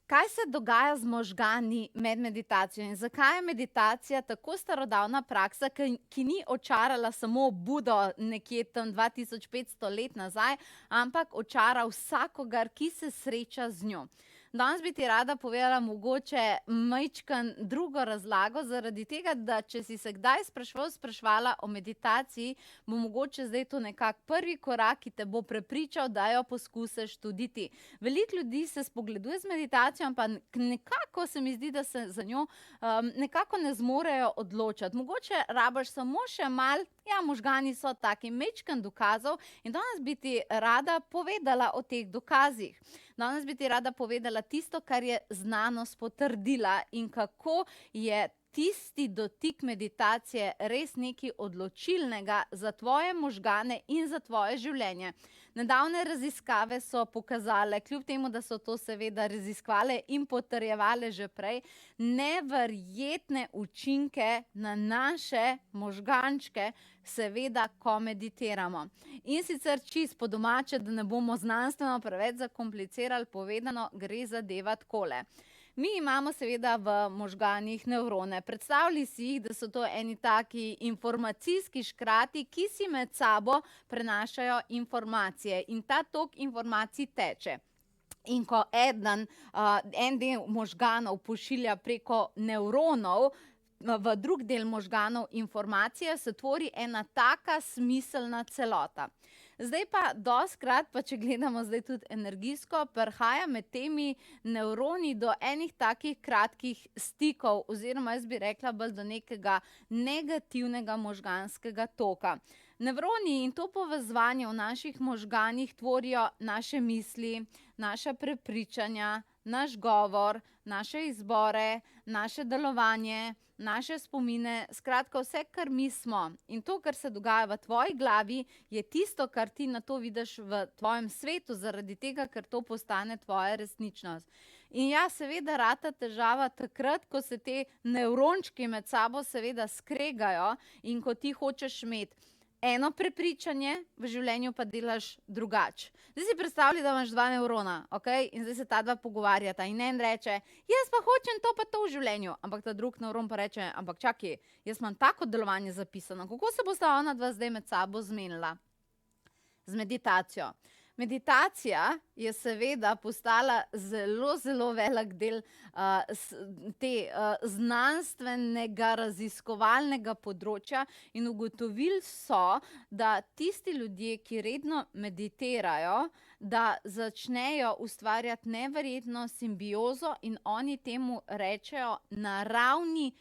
Kaj se dogaja z možgani med meditacijo in zakaj je meditacija tako starodavna praksa, ki ni očarala samo Budo nekje tam 2500 let nazaj, ampak očara vsakogar, ki se sreča z njo. Danes bi ti rada povedala mogoče majčkeno drugo razlago, zaradi tega, da če si se kdaj spraševala o meditaciji, bo mogoče zdaj to nekako prvi korak, ki te bo prepričal, da jo poskusiš tudi ti. Veliko ljudi se spogleduje z meditacijo, pa nekako se mi zdi, da se za njo nekako ne zmorejo odločati. Mogoče rabaš samo še malo, ja, možgani so taki, majčkeno dokazov, in danes bi ti rada povedala o teh dokazih. Danes bi ti rada povedala tisto, kar je znanost potrdila in kako je tisti dotik meditacije res nekaj odločilnega za tvoje možgane in za tvoje življenje. Nedavne raziskave so pokazale, kljub temu, da so to seveda raziskovale in potrjevale že prej, neverjetne učinke na naše možgančke, seveda, ko meditiramo. In sicer čisto po domače, da ne bomo znanstveno preveč zakomplicirali povedano, gre zadeva takole. Mi imamo seveda v možganih nevrone. Predstavljaj si jih, da so to eni taki informacijski škrati, ki si med sabo prenašajo informacije in ta tok informacij teče. In ko en del možganov pošilja preko nevronov v drug del možganov informacije, se tvori ena taka smiselna celota. Zdaj pa dostikrat, pa če gledamo zdaj tudi energijsko, prihaja med temi nevroni do enih takih kratkih stikov, oziroma jaz bi rekla bolj do nekega negativnega možganskega toka. Nevroni in to povezovanje v naših možganih tvorijo naše misli, naša prepričanja, naš govor, naše izbore, naše delovanje, naše spomine, skratka vse, kar mi smo. In to, kar se dogaja v tvoji glavi, je tisto, kar ti nato vidiš v tvojem svetu, zaradi tega, ker to postane tvoja resničnost. In ja, seveda rata težava takrat, ko se te nevrončki med sabo seveda skregajo in ko ti hočeš imeti eno prepričanje, v življenju pa delaš drugače. Zdaj si predstavljaj, da imaš dva nevrona, okej? In zdaj se ta dva pogovarjata in en reče, jaz pa hočem to pa to v življenju. Ampak ta drug nevron pa reče, ampak čakaj, jaz imam tako delovanje zapisano, kako se bosta ona dva zdaj med sabo zmenila? Z meditacijo. Meditacija je seveda postala zelo, zelo velik del znanstvenega raziskovalnega področja in ugotovili so, da tisti ljudje, ki redno meditirajo, da začnejo ustvarjati neverjetno simbiozo in oni temu rečejo naravni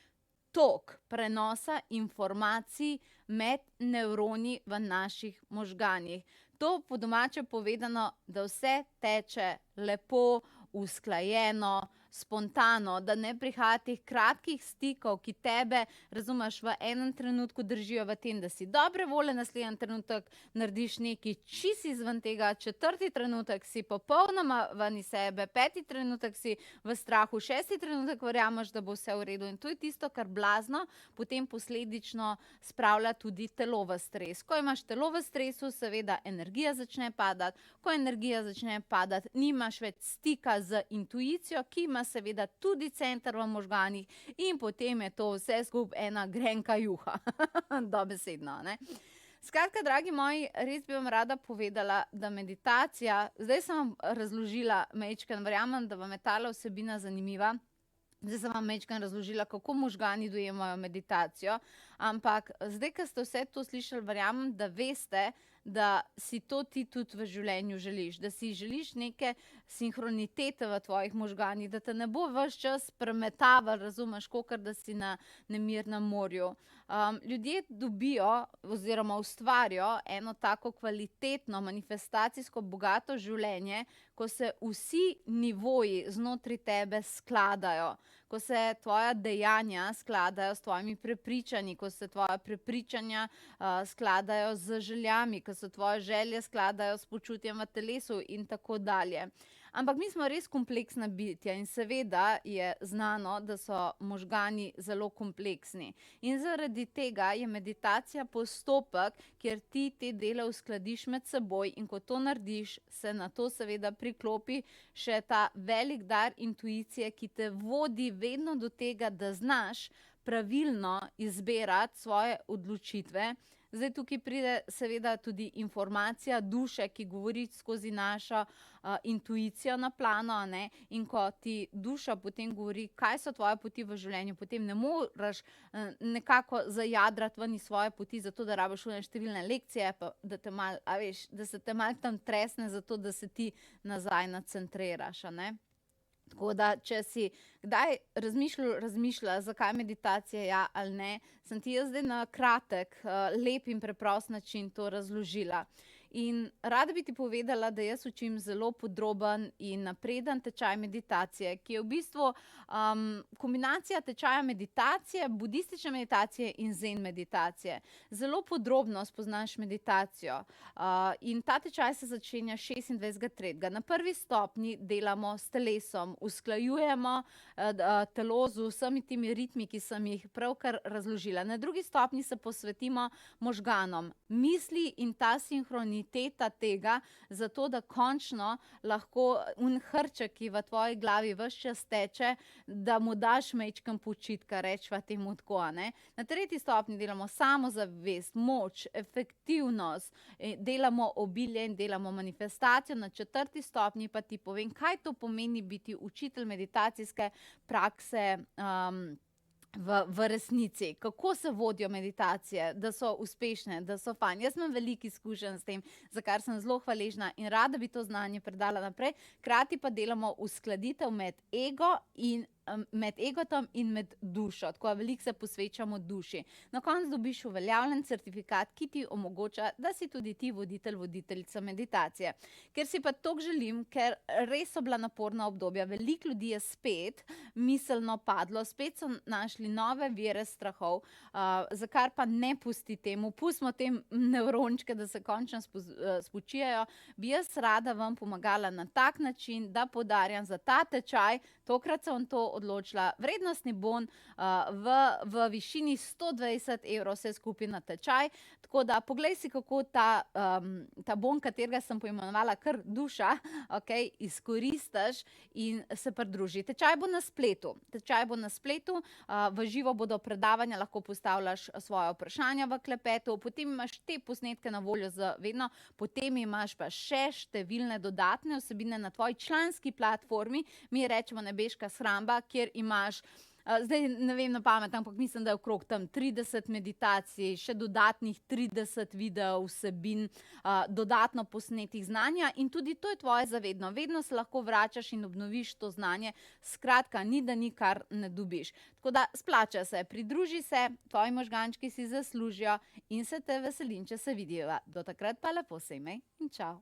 tok prenosa informacij med nevroni v naših možganih. To po domače povedano, da vse teče lepo, usklajeno, spontano, da ne prihaja teh kratkih stikov, ki tebe, razumeš, v enem trenutku držijo v tem, da si dobre volje, naslednji trenutek narediš nekaj čisto izven tega, četrti trenutek si popolnoma ven iz sebe, peti trenutek si v strahu, šesti trenutek verjameš, da bo vse v redu. In to je tisto, kar blazno potem posledično spravlja tudi telo v stres. Ko imaš telo v stresu, seveda energija začne padati, ko energija začne padati, nimaš več stika z intuicijo, ki ima seveda tudi center v možganih in potem je to vse skupaj ena grenka juha. Dobesedno, ne? Skratka, dragi moji, res bi vam rada povedala, da meditacija, zdaj sem vam razložila majčkeno, verjamem, da vam je tale vsebina zanimiva. Zdaj sem vam majčkeno razložila, kako možgani dojemajo meditacijo, ampak zdaj, ko ste vse to slišali, verjamem, da veste, da si to ti tudi v življenju želiš, da si želiš neke sinhronitete v tvojih možganih, da te ne bo ves čas premetaval, razumeš, kakor da si na nemirnem morju. Ljudje dobijo oziroma ustvarijo eno tako kvalitetno, manifestacijsko bogato življenje, ko se vsi nivoji znotraj tebe skladajo, ko se tvoja dejanja skladajo s tvojimi prepričanji, ko se tvoja prepričanja skladajo z željami, ko se tvoje želje skladajo s počutjem v telesu in tako dalje. Ampak mi smo res kompleksna bitja in seveda je znano, da so možgani zelo kompleksni. In zaradi tega je meditacija postopek, kjer ti te dele uskladiš med seboj in ko to narediš, se na to seveda priklopi še ta velik dar intuicije, ki te vodi vedno do tega, da znaš pravilno izbirati svoje odločitve. Zdaj tukaj pride seveda tudi informacija duše, ki govori skozi našo intuicijo na plano, a ne, in ko ti duša potem govori, kaj so tvoje poti v življenju, potem ne moraš nekako zajadrati ven iz svoje poti, zato da rabiš one številne lekcije, pa da te malo, a veš, da se te malo tam tresne, zato da se ti nazaj nacentriraš, a ne. Tako da, če si kdaj razmišljala, zakaj meditacija ja ali ne, sem ti jaz zdaj na kratek, lep in preprost način to razložila. In rada bi ti povedala, da jaz učim zelo podroben in napreden tečaj meditacije, ki je v bistvu kombinacija tečaja meditacije, budistične meditacije in zen meditacije. Zelo podrobno spoznaš meditacijo. In ta tečaj se začenja 26.3. Na prvi stopnji delamo s telesom, usklajujemo telo z vsemi temi ritmi, ki sem jih pravkar razložila. Na drugi stopnji se posvetimo možganom, misli in ta sinhroniteta tega, zato da končno lahko hrček, ki v tvoji glavi ves čas teče, da mu daš majčkeno počitka, rečva temu tako, a ne. Na tretji stopnji delamo samozavest, moč, efektivnost, delamo obilje in delamo manifestacijo. Na četrti stopnji pa ti povem, kaj to pomeni biti učitelj meditacijske prakse v resnici. Kako se vodijo meditacije, da so uspešne, da so fajn. Jaz imam veliko izkušenj s tem, za kar sem zelo hvaležna in rada bi to znanje predala naprej. Hkrati pa delamo uskladitev med egotom in med dušo. Tako veliko se posvečamo duši. Na koncu dobiš uveljavljen certifikat, ki ti omogoča, da si tudi ti voditelj, voditeljica meditacije. Ker si pa toliko želim, ker res so bila naporna obdobja, veliko ljudi je spet miselno padlo, spet so našli nove vire strahov, za kar pa ne pusti temu, pustimo tem nevrončke, da se končno spočijajo. Bi jaz rada vam pomagala na tak način, da podarjam za ta tečaj, tokrat sem to odločila, vrednostni bon v višini 120 evrov, vse skupaj na tečaj. Tako da poglej si, kako ta bon, katerega sem poimenovala kar duša, izkoristiš in se pridruži. Tečaj bo na spletu. V živo bodo predavanja, lahko postavljaš svoje vprašanja v klepetu, potem imaš te posnetke na voljo za vedno, potem imaš pa še številne dodatne vsebine na tvoji članski platformi, mi rečemo nebeška shramba, kjer imaš, zdaj ne vem na pamet, ampak mislim, da je okrog tam 30 meditacij, še dodatnih 30 video vsebin, dodatno posnetih znanja in tudi to je tvoje zavedno. Vedno se lahko vračaš in obnoviš to znanje. Skratka, ni da ni, kar ne dobiš. Tako da splača se, pridruži se, tvoji možgančki si zaslužijo in se te veselim, če se vidiva. Do takrat pa lepo se imej in čau.